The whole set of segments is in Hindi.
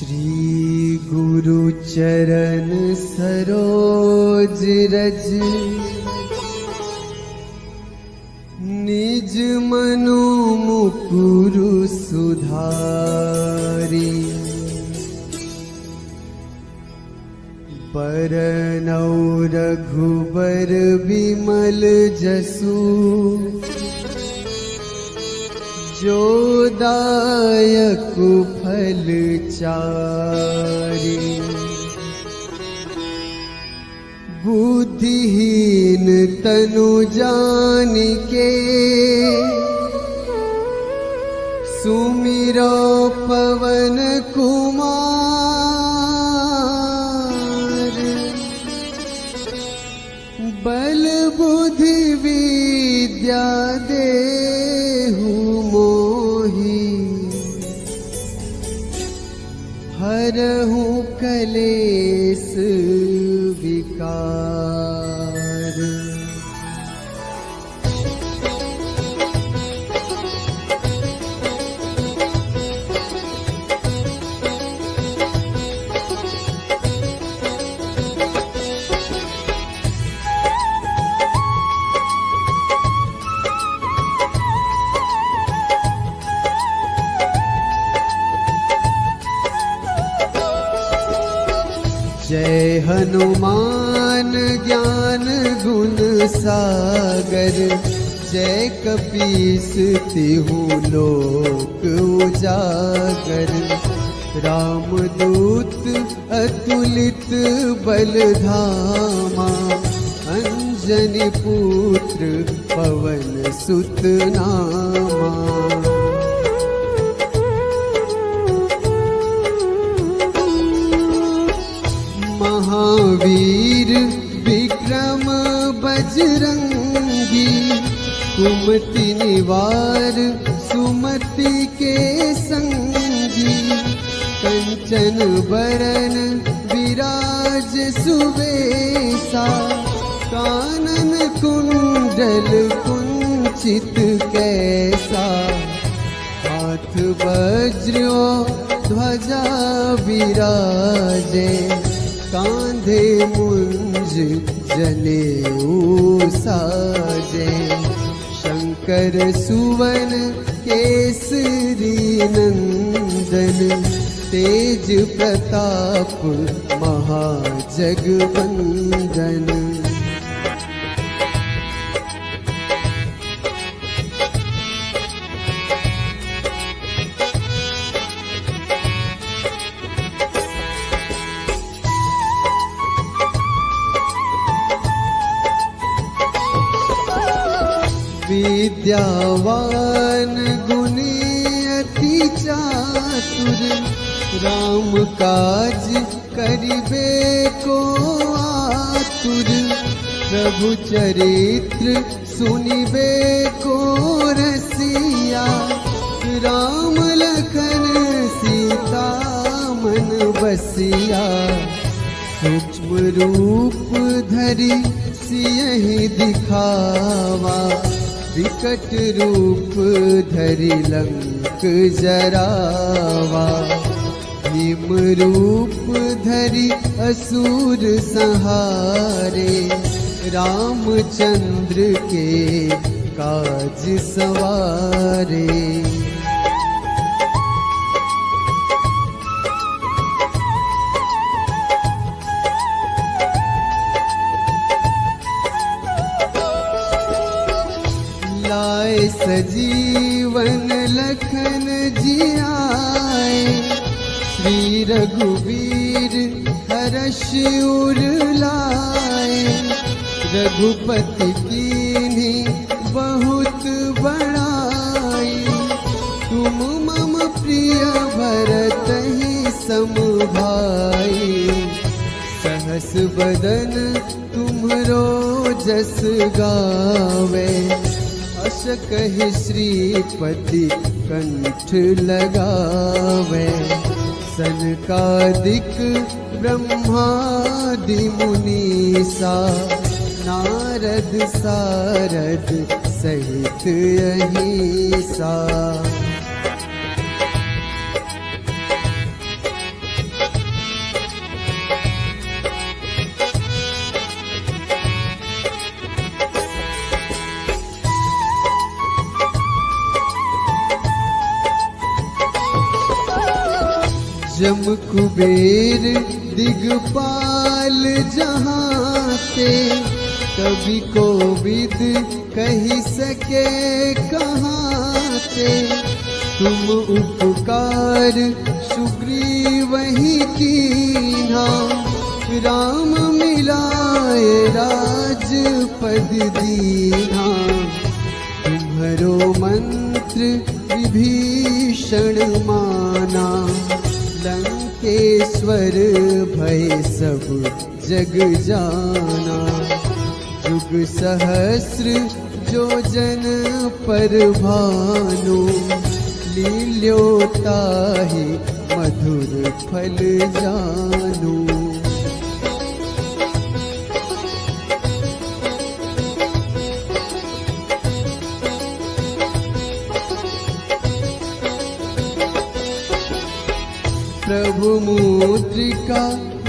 श्री गुरु चरण सरोज रज निज मनु मुकुरु सुधारी। बरनौ रघुबर विमल जसु जो दायक फल चारि। बुद्धिहीन तनु जानिके सुमिरो पवन कुमार। बल बुद्धि विद्या देहु मोहि हरहु कलेस विकार। जय हनुमान ज्ञान गुण सागर। जय कपीस तिहु लोक उजागर। रामदूत अतुलित बल धामा। अंजनी पुत्र पवन सुत नामा। महावीर विक्रम बजरंगी। कुमति निवार सुमति के संगी। कंचन बरन विराज सुवेसा। कानन कुंडल कुंचित कैसा। हाथ वज्र ध्वजा विराजे। कांधे मुंज जनेऊ साजे। शंकर सुवन केसरी नंदन। तेज प्रताप महाजगवंदन। विद्यावान गुणी अति चातुर। राम काज करिबे को आतुर। प्रभु चरित्र सुनिबे को रसिया। राम लखन सीता मन बसिया। सूक्ष्म रूप धरि सियहि दिखावा। विकट रूप धरि लंक जरावा। भीम रूप धरि असुर संहारे। रामचंद्र के काज सवारे। लाए सजीवन लखन जियाए। श्री रघुवीर हर्ष उर लाए। रघुपति कीन्ही बहुत बड़ाई। तुम मम प्रिय भरतहि सम भाई। सहस बदन तुम्हरो जस गावे। अस कहि श्रीपति कंठ लगावे। सनकादिक ब्रह्मादि मुनीसा। नारद सारद सहित अहिसा। जम कुबेर दिगपाल जहाँ ते, कभी कोविद कही सके कहाँ ते। तुम उपकार सुग्रीव ही कीन्हा, राम मिलाए राजपद दीन्हा। तुम्हरो मंत्र विभीषण माना, लंकेश्वर भय सब जग जाना। जुग सहस्र जो जन पर भानु, लील्योताहि मधुर फल जानू। प्रभु मुद्रिका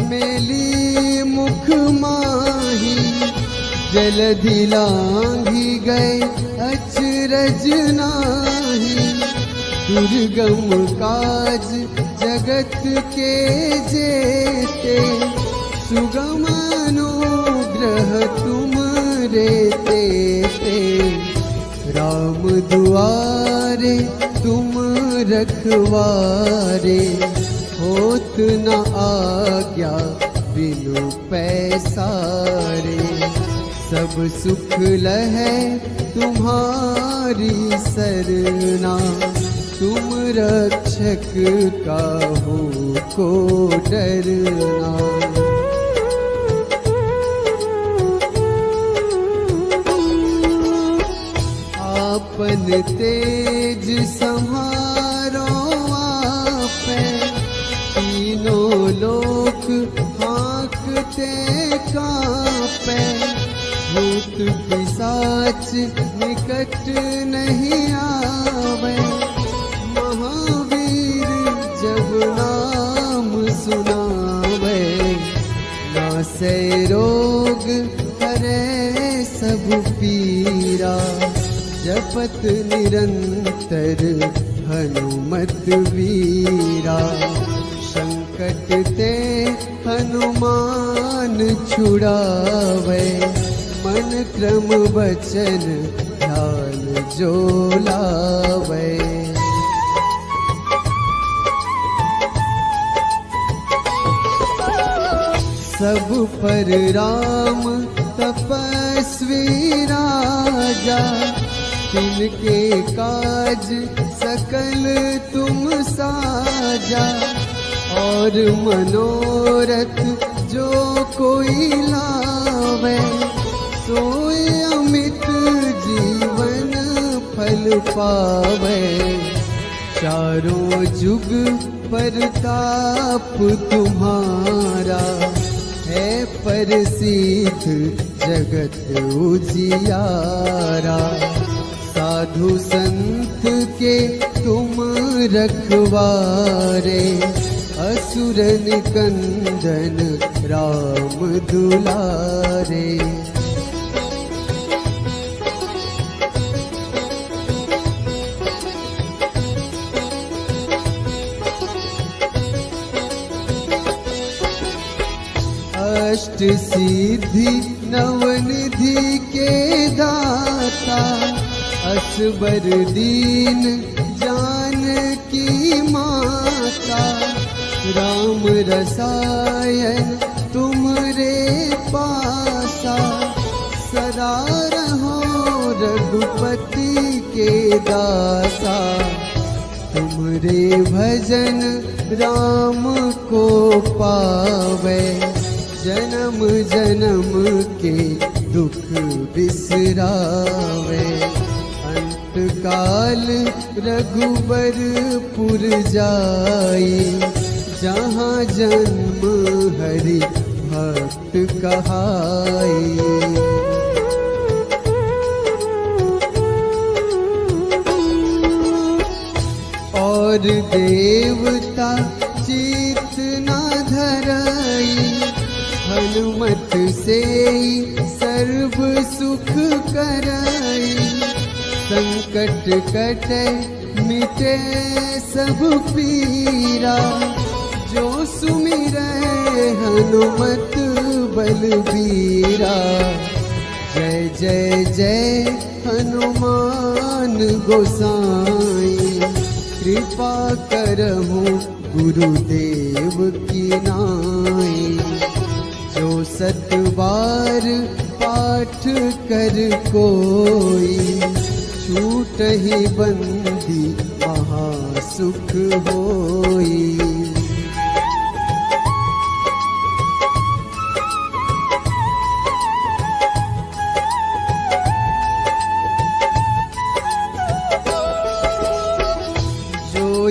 मेली मुख माही, जलधि लांघी गए अचरज नाही। दुर्गम काज जगत के जेते, सुगम अनुग्रह तुम रे तेते। राम दुआरे तुम रखवारे, होत न आज्ञा बिनु पैसारे। सब सुख लहै तुम्हारी सरना, तुम रक्षक काहू को डरना। आपन तेज संहारो आपे, तीनों लोक हाँकते कांपे। भूत पिशाच निकट नहीं आवे, महावीर जब नाम सुनावे। नासै रोग हरै सब पीरा, जपत निरंतर हनुमत वीरा। संकट ते हनुमान छुड़ावे, मन क्रम वचन ध्यान जो लावे। सब पर राम तपस्वी राजा, तिनके काज सकल तुम साजा। और मनोरथ जो कोई लावे, सोए अमित जीवन फल पावे। चारों जुग परताप तुम्हारा, है प्रसिद्ध जगत उजियारा। साधु संत के तुम रखवारे, असुर निकंदन राम दुलारे। अष्ट सिद्धि नवनिधि के दाता, असबर दीन जानकी माता। राम रसायन तुमरे पासा, सदा रहो रघुपति के दासा। तुमरे भजन राम को पावे, जन्म जन्म के दुख बिसरावे। अंत काल रघुबरपुर जाई, जहाँ जन्म हरि भक्त कहाई। और देवता चित न धरई, हनुमत से सर्व सुख करई। संकट कटे मिटे सब पीरा, जो सुमिरै हनुमत बलबीरा। जय जय जय हनुमान गोसाई, कृपा करहु गुरुदेव की नाई। जो 7 बार पाठ कर कोई, छूटहि बंदी महासुख होई।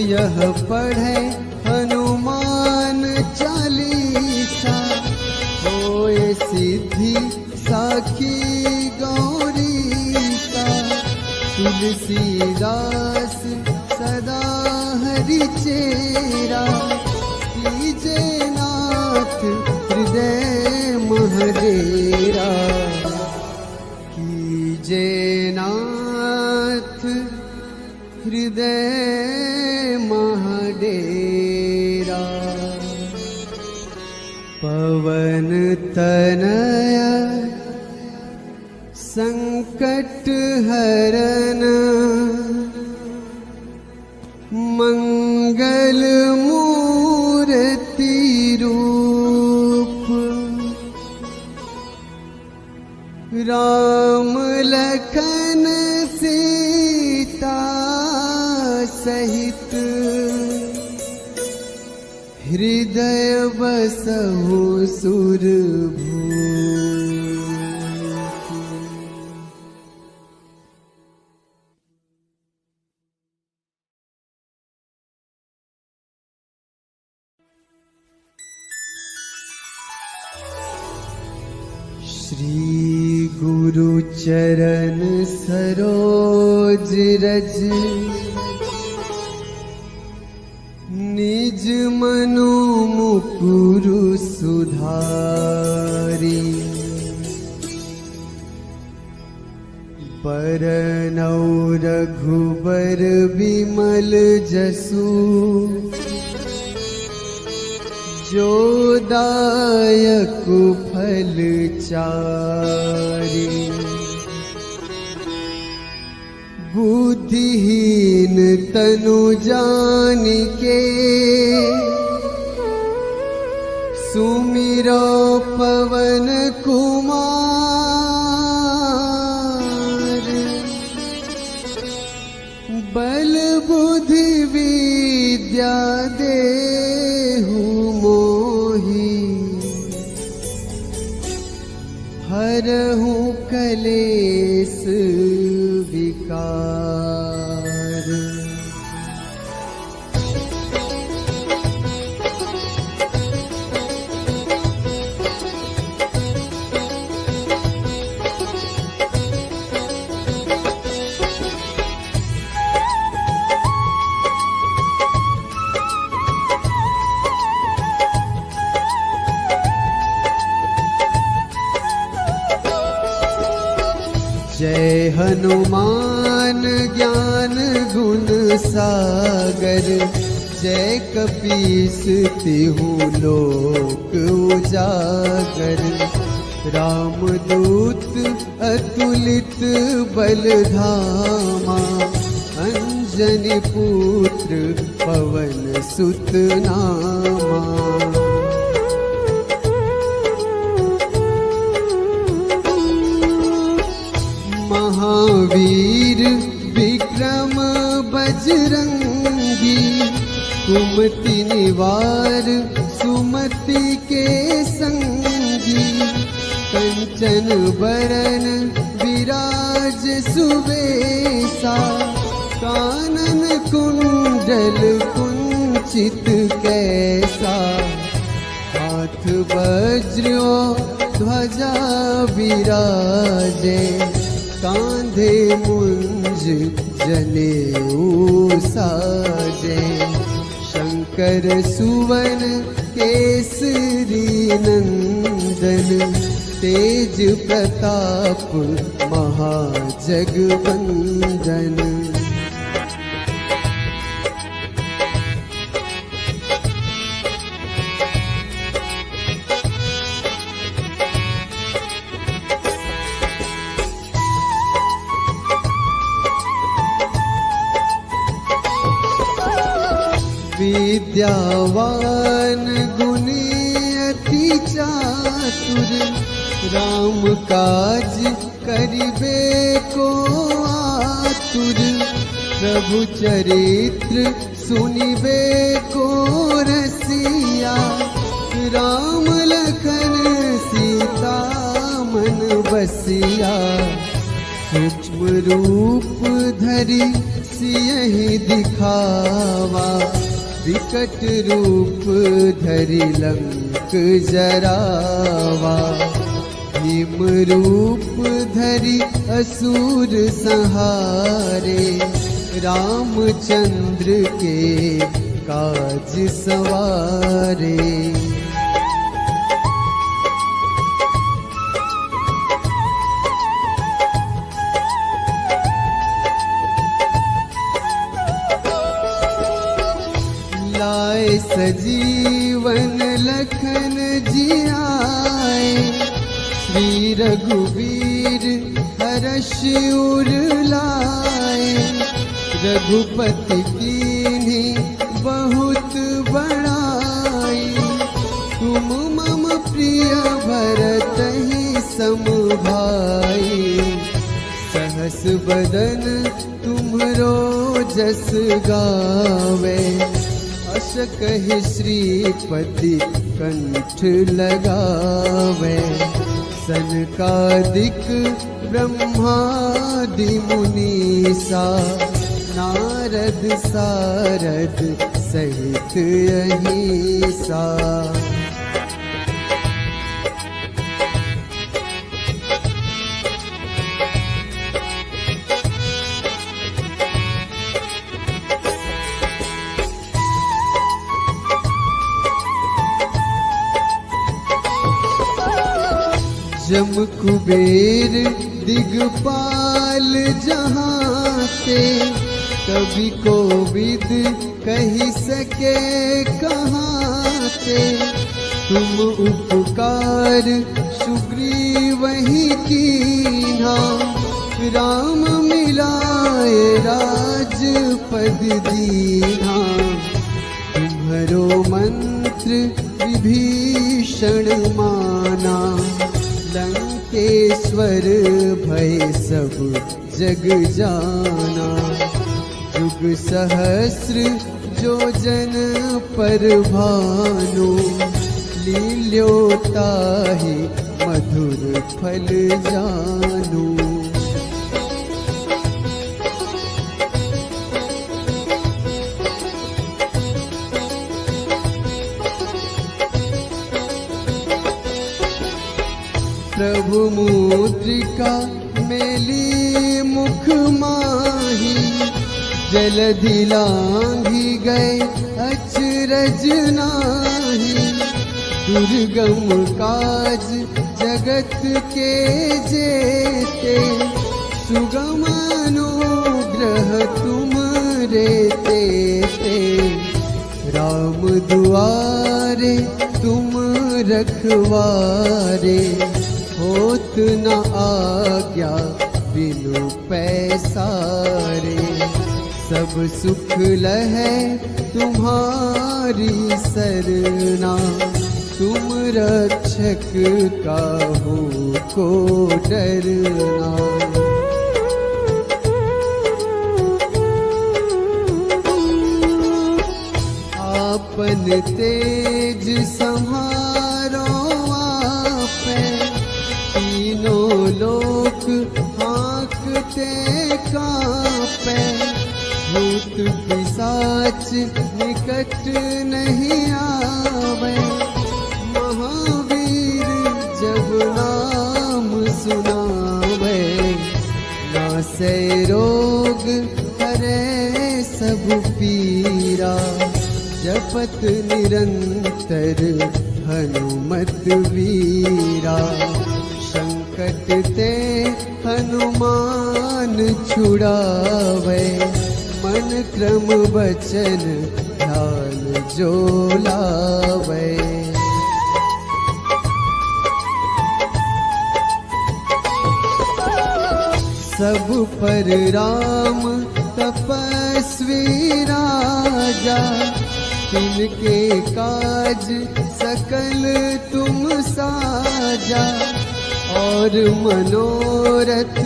यह पढ़े हनुमान चालीसा, होए सिद्धि साखी गौरीसा। तुलसीदास सदा हरि चेरा, कीजे नाथ हृदय महडेरा। कीजे नाथ हृदय महडेरा। पवन तनया संकट हरन, मंगल मूर्ति रूप। राम लखन सीता सहित, हृदय बसहु सुरभूप। श्री गुरु चरण सरोज रज, निज मनु मुकुरु सुधारी। बरनौ रघुबर बिमल जसु, जो दायक फल चारि। बुद्धिहीन तनु जानिके, सुमिरो पवन कुमार। बल बुद्धि विद्या देहु मोहि, हरहु कलेस विकार। जय हनुमान ज्ञान गुण सागर, जय कपीस तिहु लोक उजागर। रामदूत अतुलित बल धामा, अंजनी पुत्र पवन सुत नामा। महावीर विक्रम बजरंगी, कुमति निवार सुमति के संगी। कंचन बरन विराज सुबेसा, कानन कुंडल कुंचित कैसा। हाथ वज्र ध्वजा विराजे, कांधे मुंज जनेऊ साजे। शंकर सुवन केसरी नंदन, तेज प्रताप महाजगवंदन। विद्यावान गुणी अति चातुर, राम काज करिबे को आतुर, प्रभु चरित्र सुनिबे को रसिया, राम लखन सीता मन बसिया, सूक्ष्म रूप धरि सियहि दिखावा, विकट रूप धरि लंक जरावा, भीम रूप धरि असुर संहारे, रामचंद्र के काज सवारे। लाए सजीवन लखन जियाए, श्री रघुवीर हर्ष उर लाए, रघुपति कीन्ही बहुत बड़ाई, तुम मम प्रिय भरतहि सम भाई, सहस बदन तुम्हरो जस गावे, अस कहि श्रीपति कंठ लगावे, सनकादिक ब्रह्मादि मुनीसा, नारद सारद सहित अहिसा। जम कुबेर दिगपाल जहाते, कवि कोविद कही सके कहाते, तुम उपकार सुग्रीवहि कीन्हा, राम मिलाए राजपद दीन्हा, तुम्हरो मंत्र विभीषण माना, लंकेश्वर भय सब जग जाना, युग सहस्र जो जन पर भानु, लील्योताहि मधुर फल जानू। प्रभु मुद्रिका मेली मुख माही, जलधि लांघि गए अचरज नाही, दुर्गम काज जगत के जेते, सुगम अनुग्रह तुम रे तेते, राम दुआरे तुम रखवारे, होत न आज्ञा बिनु पैसारे, सब सुख लहै तुम्हारी सरना, तुम रक्षक काहू को डरना। आपन तेज सम्हारो आपे, तीनों लोक हाँकते कांपे, भूत पिशाच निकट नहीं आवे, महावीर जब नाम सुनावे, नासै रोग हरै सब पीरा, जपत निरंतर हनुमत वीरा, संकट ते हनुमान छुड़ावे, मन क्रम वचन ध्यान जो लावे। सब पर राम तपस्वी राजा, तिनके काज सकल तुम साजा, और मनोरथ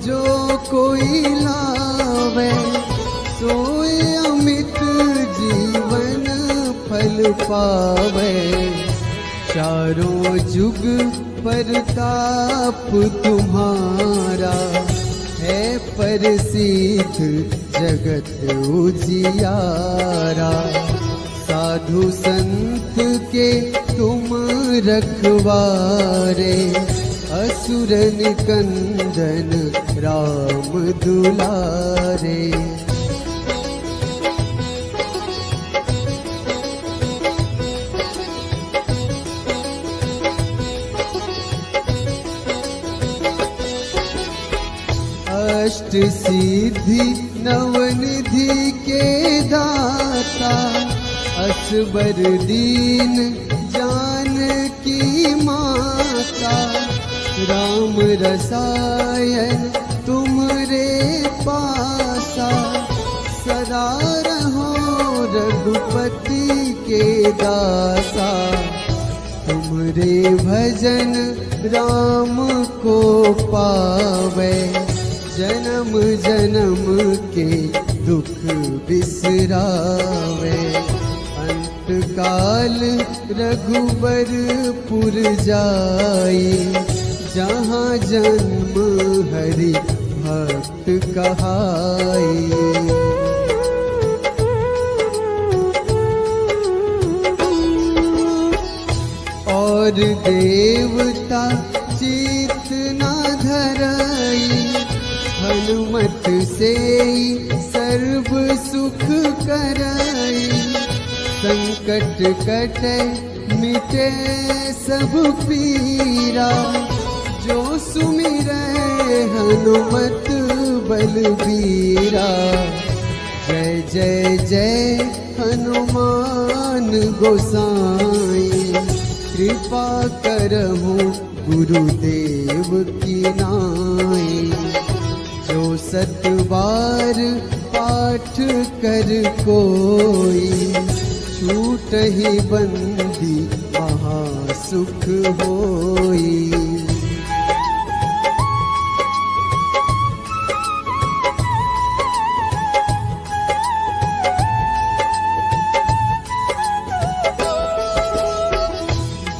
जो कोई लावे, सोए अमित जीवन फल पावे। चारों जुग परताप तुम्हारा, है प्रसिद्ध जगत उजियारा। साधु संत के तुम रखवारे, असुर निकंदन राम दुलारे। अष्ट सिद्धि नवनिधि के दाता, असबर दीन जानकी माता। राम रसायन तुमरे पासा, सदा रहो रघुपति के दासा। तुमरे भजन राम को पावे, जन्म जन्म के दुख बिसरावे। अंत काल रघुबरपुर जाई, जहाँ जन्म हरि भक्त कहाई। और देवता चित न धरई, हनुमत से सर्व सुख करई। संकट कटे मिटे सब पीरा, जो सुमिरै हनुमत बलबीरा। जय जय जय हनुमान गोसाई, कृपा करहु गुरुदेव की नाई। जो सत बार पाठ कर कोई, छूटहि बंदी महासुख होई।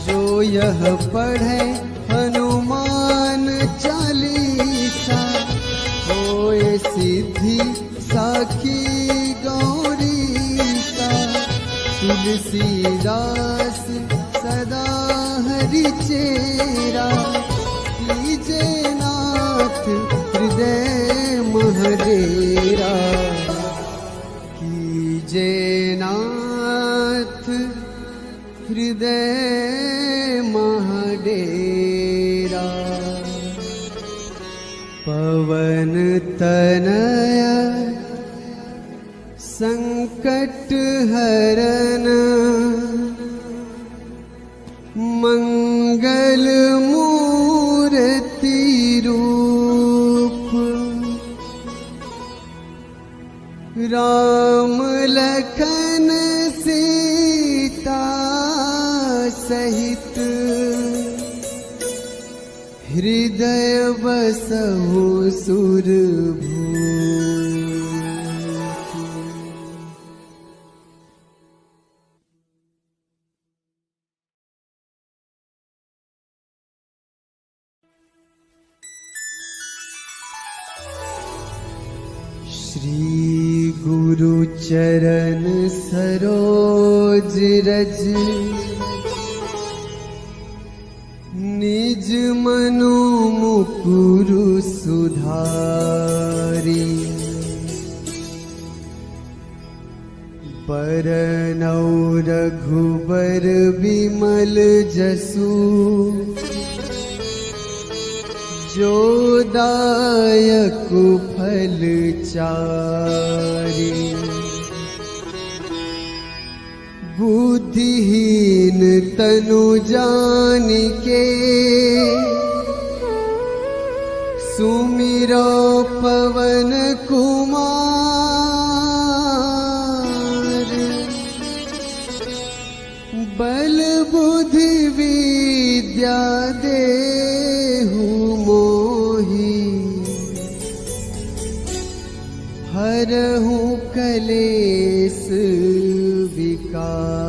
जो यह पढ़े हनुमान चालीसा, होए सिद्धि साखी गौरीसा। तुलसीदास सदा हरि चेरा, कीजे नाथ हृदय महडेरा। कीजे नाथ हृदय महडेरा। पवन तनया संकट हरन, मंगल मूर्ति रूप। राम लखन सीता सहित, हृदय बसहु सुरभूप। श्री गुरु चरण सरोज रज, निज मनु मुकुरु सुधारी। बरनौ रघुबर बिमल जसु, जो दायक फल चारि। बुद्धिहीन तनु जानिके, सुमिरो पवन कुमार। कलेस विकार।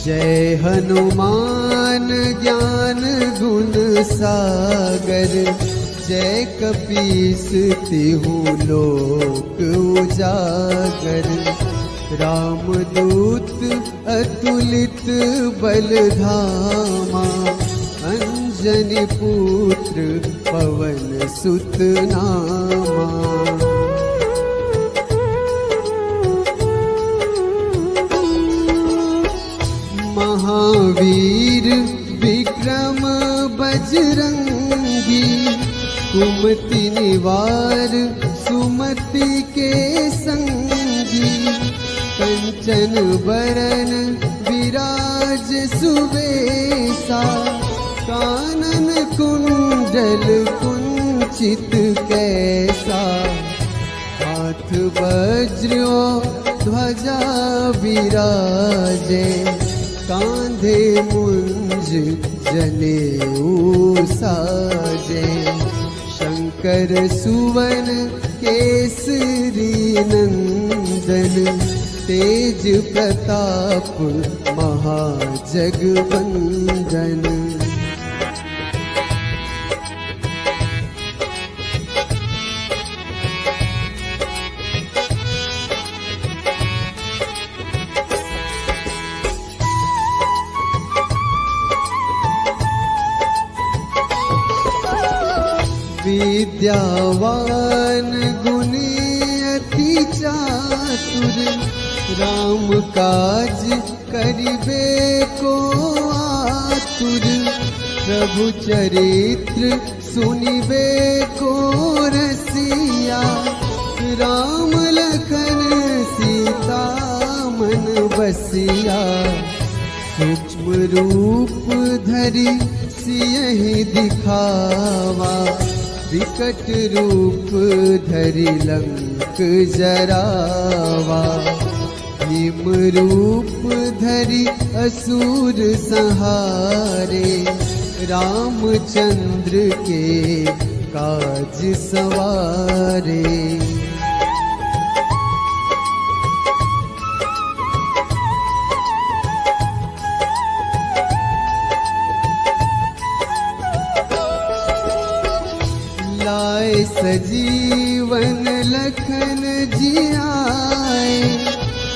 जय हनुमान ज्ञान गुण सागर, जय कपीस तिहु लोक उजागर। रामदूत अतुलित बल धामा, अंजनी पुत्र पवन सुत नामा। महावीर विक्रम बजरंगी, कुमति निवार सुमति के संगी। कंचन बरन विराज सुबेसा, कानन कुंडल कुंचित कैसा। हाथ वज्र ध्वजा विराजे, कांधे मुंज जनेऊ साजे। शंकर सुवन केसरी नंदन, तेज प्रताप महाजगवंदन। विद्यावान गुणी अति चातुर, राम काज करिबे को आतुर। प्रभु चरित्र सुनिबे को रसिया, राम लखन सीता मन बसिया। सूक्ष्म रूप धरि सियहि दिखावा, विकट रूप धरि लंक जरावा। भीम रूप धरि असुर संहारे, रामचंद्र के काज सवारे। लाए सजीवन लखन जियाए,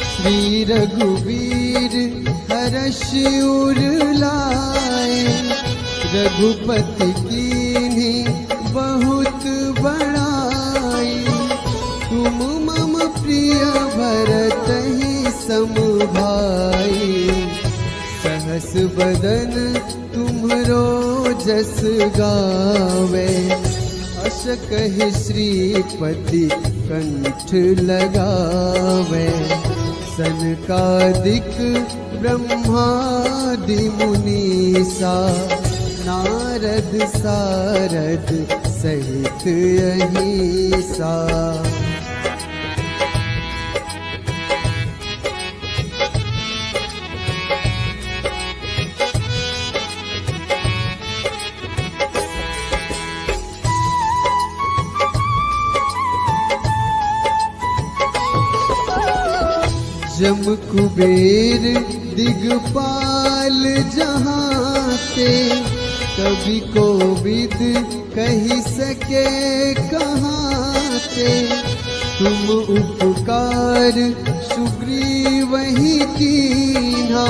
श्री रघुवीर हर्ष उर लाए। रघुपति कीन्ही बहुत बड़ाई, तुम मम प्रिय भरतहि सम भाई। सहस बदन तुम्हरो जस गावे, अस कहि श्रीपति कंठ लगावे। सनकादिक ब्रह्मादि मुनीसा, नारद सारद सहित अहिसा। जम कुबेर दिगपाल जहाते, कभी कोविद कही सके कहाते। तुम उपकार सुग्रीवहि कीन्हा,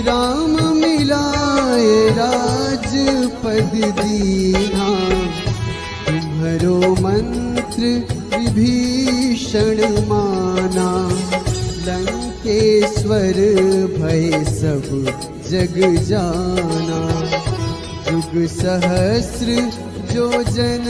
राम मिलाए राजपद दीन्हा। तुम्हरो मंत्र विभीषण माना, लंकेश्वर भय सब जग जाना। जुग सहस्र जो जन